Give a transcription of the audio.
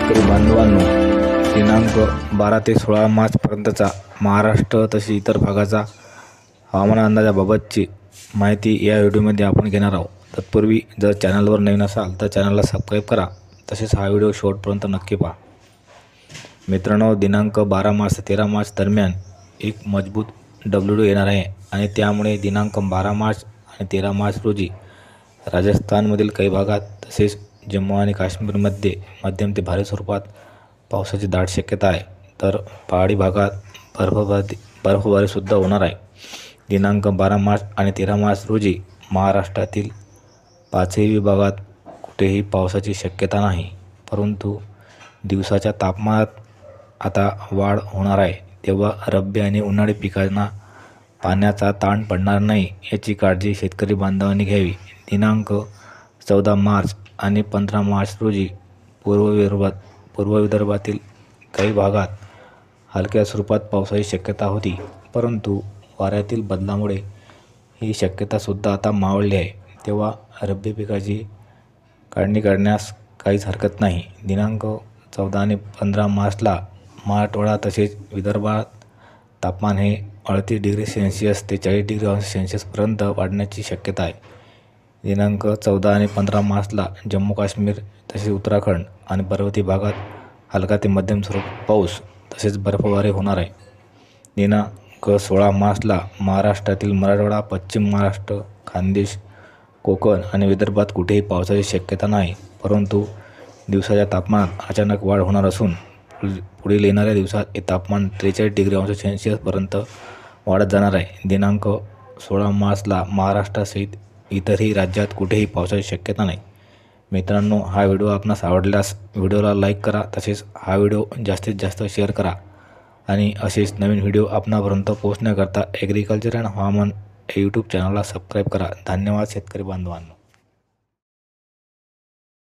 शेतकरी बांधवांनो, दिनांक 12 ते 16 मार्चपर्यंतचा महाराष्ट्र तसेच इतर भागाचा हवामान अंदाजाबाबतची माहिती या व्हिडिओमध्ये आपण घेणार आहोत। तत्पूर्वी जर चॅनलवर नवीन असाल तर चॅनलला सबस्क्राईब करा, तसेच हा व्हिडिओ शेवटपर्यंत नक्की पहा। मित्रांनो, दिनांक 12 मार्च ते 13 मार्च दरम्यान एक मजबूत WD येणार आहे आणि त्यामुळे दिनांक 12 मार्च आणि 13 मार्च रोजी राजस्थानमधील काही भागात तसेच जम्मू आणि काश्मीरमध्ये मध्यम ते भारी स्वरूपात पावसाची दाट शक्यता आहे, तर पहाडी भागात बर्फबारी सुद्धा होणार आहे। दिनांक 12 मार्च आणि 13 मार्च रोजी महाराष्ट्रातील पाचही विभागात कुठेही पावसाची शक्यता नाही, परंतु दिवसाच्या तापमानात आता वाढ होणार आहे, तेव्हा रब्बी आणि उन्हाळी पिकांना पाण्याचा ताण पडणार नाही याची काळजी शेतकरी बांधवांनी घ्यावी। दिनांक 14 मार्च आणि 15 मार्च रोजी पूर्व विदर्भातील काही भागात हलक्या स्वरूपात पावसाची शक्यता होती, परंतु वाऱ्यातील बदलामुळे ही शक्यतासुद्धा आता मावळली आहे, तेव्हा रब्बी पिकाची काढणी करण्यास काहीच हरकत नाही। दिनांक 14 आणि 15 मार्चला मराठवाडा तसेच विदर्भात तापमान हे 38 डिग्री सेल्सिअस ते 40 डिग्री सेल्सिअसपर्यंत वाढण्याची शक्यता आहे। दिनांक 14 आणि 15 मार्चला जम्मू काश्मीर तसेच उत्तराखंड आणि पर्वतीय भागात हलका ते मध्यम स्वरूप पाऊस तसेच बर्फबारी होणार आहे। दिनांक 16 मार्चला महाराष्ट्रातील मराठवाडा, पश्चिम महाराष्ट्र, खानदेश, कोकण आणि विदर्भात कुठेही पावसाची शक्यता नाही, परंतु दिवसाच्या तापमानात अचानक वाढ होणार असून पुढील येणाऱ्या दिवसात हे तापमान 43 डिग्री सेल्सिअसपर्यंत वाढत जाणार आहे। दिनांक 16 मार्चला महाराष्ट्रासहित इतरही राज्यात कुठेही पावसाची शक्यता नाही। मित्रांनो, हा व्हिडिओ आपणास आवडल्यास व्हिडिओला लाईक करा, तसेच हा व्हिडिओ जास्तीत जास्त शेअर करा आणि असेच नवीन व्हिडिओ आपणापर्यंत पोहोचण्याकरता ॲग्रिकल्चर अँड हवामान यूट्यूब चॅनलला सबस्क्राईब करा। धन्यवाद शेतकरी बांधवांनो।